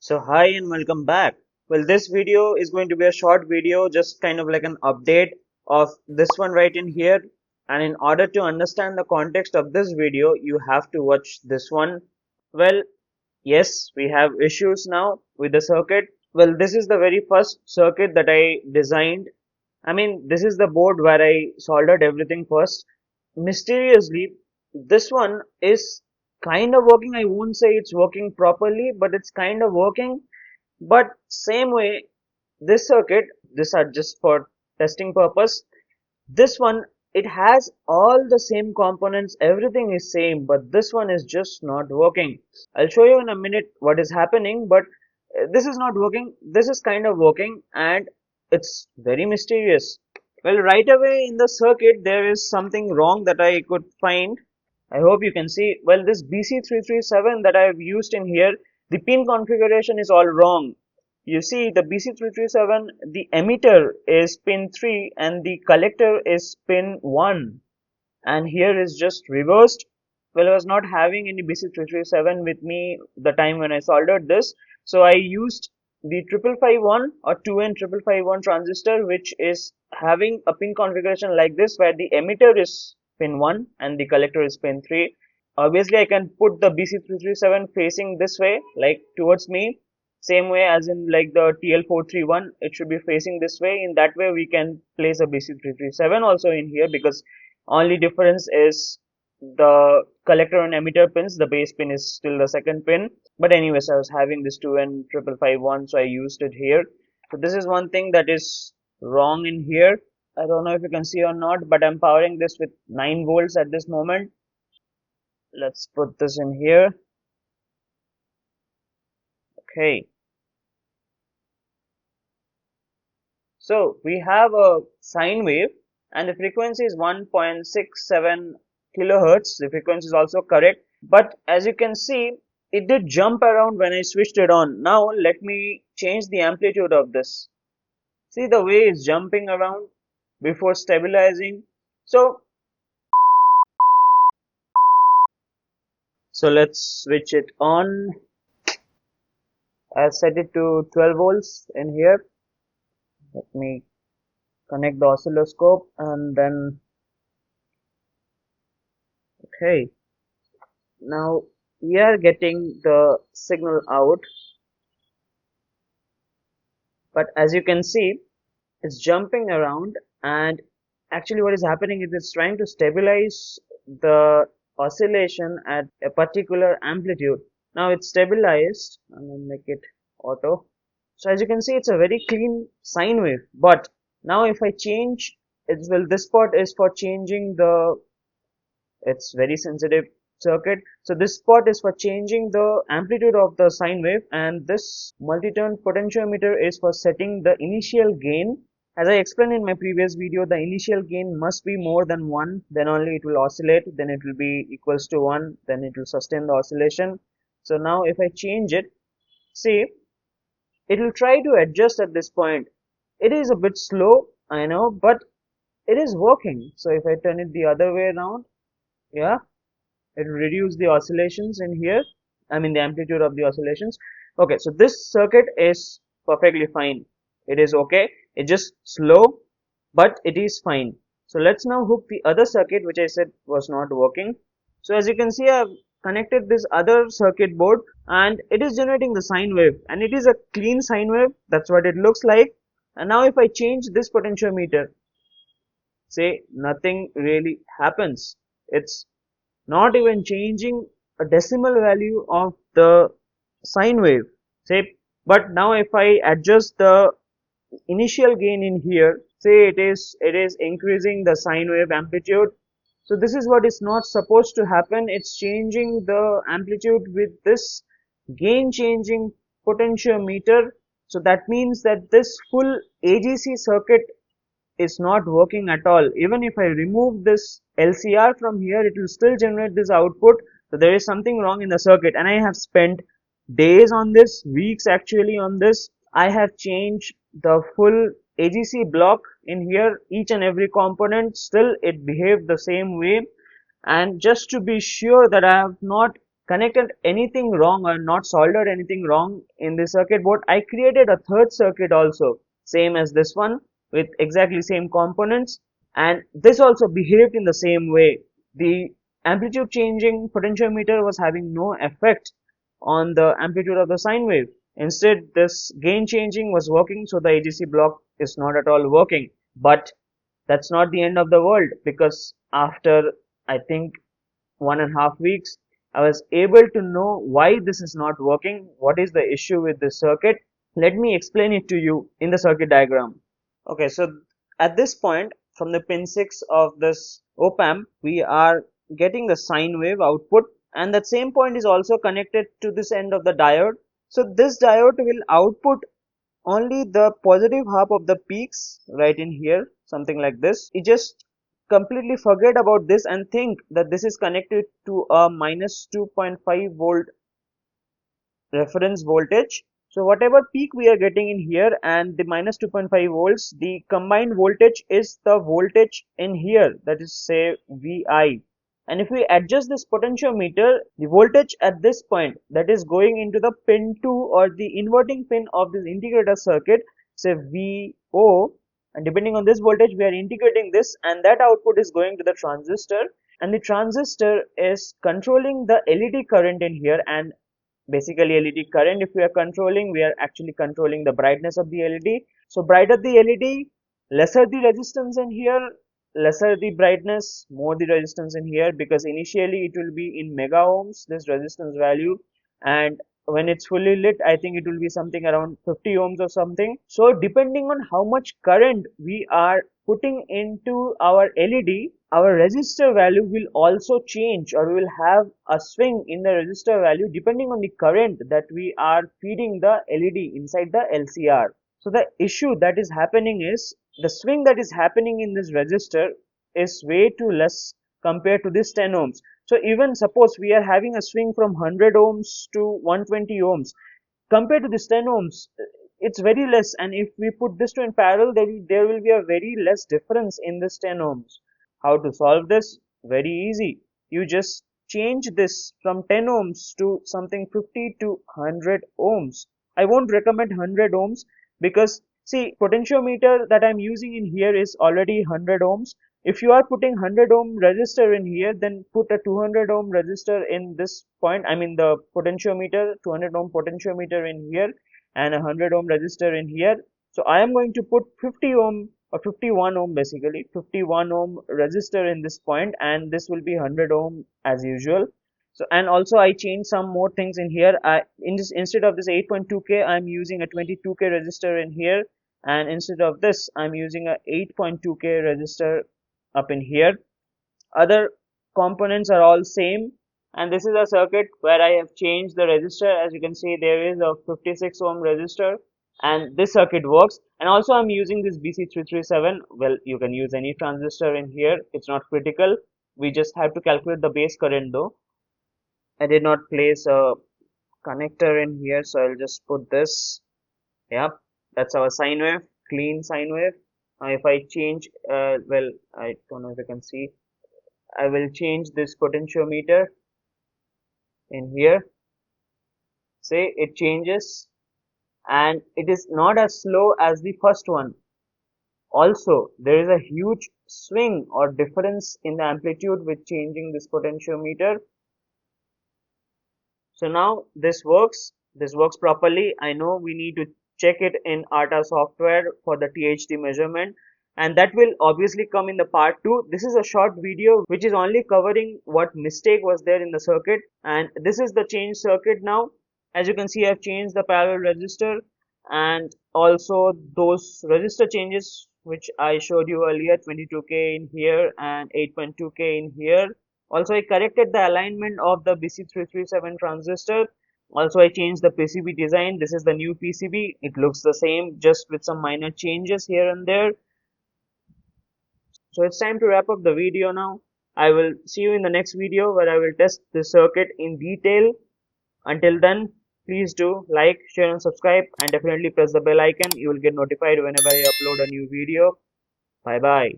So hi and welcome back. Well, this video is going to be a short video, just kind of like an update of this one right in here. And in order to understand the context of this video, you have to watch this one. Well, yes, we have issues now with the circuit. Well, this is the very first circuit that I designed. This is the board where I soldered everything first. Mysteriously, this one is kind of working. I won't say it's working properly, but it's kind of working. But same way, this circuit, these are just for testing purpose. This one, it has all the same components, everything is same, but this one is just not working. I'll show you in a minute what is happening, but this is not working. This is kind of working, and it's very mysterious. Well, right away in the circuit, there is something wrong that I could find. I hope you can see. Well, this BC337 that I have used in here, the pin configuration is all wrong. You see, the BC337, the emitter is pin 3 and the collector is pin 1. And here is just reversed. Well, I was not having any BC337 with me the time when I soldered this. So I used the 5551 or 2N5551 transistor, which is having a pin configuration like this, where the emitter is pin 1 and the collector is pin 3. Obviously, I can put the BC337 facing this way, like towards me, same way as in like the TL431, it should be facing this way. In that way, we can place a BC337 also in here, because only difference is the collector and emitter pins. The base pin is still the second pin. But anyways, I was having this 2N5551, so I used it here. So this is one thing that is wrong in here. I don't know if you can see or not, but I'm powering this with 9 volts at this moment. Let's put this in here. Okay. So we have a sine wave and the frequency is 1.67 kilohertz. The frequency is also correct, but as you can see, it did jump around when I switched it on. Now let me change the amplitude of this. See the way it's jumping around before stabilizing. So let's switch it on. I'll set it to 12 volts in here. Let me connect the oscilloscope and then okay, now we are getting the signal out, but as you can see, it's jumping around, and actually what is happening is it's trying to stabilize the oscillation at a particular amplitude. Now it's stabilized. I'm going to make it auto. So as you can see, it's a very clean sine wave, but now if I change it, well, this part is for changing the, it's very sensitive circuit, so this spot is for changing the amplitude of the sine wave, and this multi-turn potentiometer is for setting the initial gain. As I explained in my previous video, the initial gain must be more than 1, then only it will oscillate, then it will be equals to 1, then it will sustain the oscillation. So now if I change it, see, it will try to adjust at this point. It is a bit slow, I know, but it is working. So if I turn it the other way around, yeah, it will reduce the oscillations in here. The amplitude of the oscillations. Okay, so this circuit is perfectly fine. It is okay. It's just slow, but it is fine. So let's now hook the other circuit, which I said was not working. So as you can see, I've connected this other circuit board and it is generating the sine wave, and it is a clean sine wave. That's what it looks like. And now if I change this potentiometer, say, nothing really happens. It's not even changing a decimal value of the sine wave, say. But now if I adjust the initial gain in here, say, it is increasing the sine wave amplitude. So this is what is not supposed to happen. It's changing the amplitude with this gain changing potentiometer. So that means that this full AGC circuit is not working at all. Even if I remove this LCR from here, it will still generate this output. So there is something wrong in the circuit, and I have spent days on this, weeks actually on this. I have changed the full AGC block in here, each and every component, still it behaved the same way. And just to be sure that I have not connected anything wrong or not soldered anything wrong in the circuit board, I created a third circuit also, same as this one, with exactly same components, and this also behaved in the same way. The amplitude changing potentiometer was having no effect on the amplitude of the sine wave. Instead, this gain changing was working, so the AGC block is not at all working. But that's not the end of the world, because after, I think, 1.5 weeks, I was able to know why this is not working, what is the issue with this circuit. Let me explain it to you in the circuit diagram. Okay, so at this point, from the pin 6 of this op-amp, we are getting the sine wave output, and that same point is also connected to this end of the diode. So this diode will output only the positive half of the peaks right in here, something like this. You just completely forget about this and think that this is connected to a minus 2.5 volt reference voltage. So whatever peak we are getting in here and the minus 2.5 volts, the combined voltage is the voltage in here, that is, say, Vi. And if we adjust this potentiometer, the voltage at this point, that is going into the pin 2 or the inverting pin of this integrator circuit, say VO, and depending on this voltage we are integrating this, and that output is going to the transistor, and the transistor is controlling the LED current in here. And basically LED current, if we are controlling, we are actually controlling the brightness of the LED. So brighter the LED, lesser the resistance in here, lesser the brightness, more the resistance in here, because initially it will be in mega ohms, this resistance value, and when it's fully lit, I think it will be something around 50 ohms or something. So depending on how much current we are putting into our LED, our resistor value will also change, or will have a swing in the resistor value depending on the current that we are feeding the LED inside the LCR. So the issue that is happening is the swing that is happening in this resistor is way too less compared to this 10 ohms. So even suppose we are having a swing from 100 ohms to 120 ohms, compared to this 10 ohms, it's very less. And if we put this two in parallel, there will be a very less difference in this 10 ohms. How to solve this? Very easy. You just change this from 10 ohms to something 50 to 100 ohms. I won't recommend 100 ohms because, see, potentiometer that I'm using in here is already 100 ohms. If you are putting 100 ohm resistor in here, then put a 200 ohm resistor in this point. I mean the potentiometer, 200 ohm potentiometer in here, and a 100 ohm resistor in here. So I am going to put 50 ohm or 51 ohm, basically 51 ohm resistor in this point, and this will be 100 ohm as usual. So, and also I changed some more things in here. Instead of this 8.2k, I'm using a 22k resistor in here, and instead of this, I'm using a 8.2k resistor up in here. Other components are all same, and this is a circuit where I have changed the resistor. As you can see, there is a 56 ohm resistor, and this circuit works. And also I'm using this BC337. Well, you can use any transistor in here, it's not critical. We just have to calculate the base current though. I did not place a connector in here, so I'll just put this. Yep, that's our sine wave, clean sine wave. Now if I change, well, I don't know if you can see, I will change this potentiometer in here. Say it changes, and it is not as slow as the first one. Also, there is a huge swing or difference in the amplitude with changing this potentiometer. So now this works properly. I know we need to check it in ARTA software for the THD measurement, and that will obviously come in the part 2. This is a short video which is only covering what mistake was there in the circuit, and this is the change circuit now. As you can see, I've changed the parallel resistor, and also those resistor changes which I showed you earlier, 22k in here and 8.2k in here. Also, I corrected the alignment of the BC337 transistor. Also, I changed the PCB design. This is the new PCB. It looks the same, just with some minor changes here and there. So it's time to wrap up the video now. I will see you in the next video where I will test the circuit in detail. Until then, please do like, share and subscribe, and definitely press the bell icon. You will get notified whenever I upload a new video. Bye bye.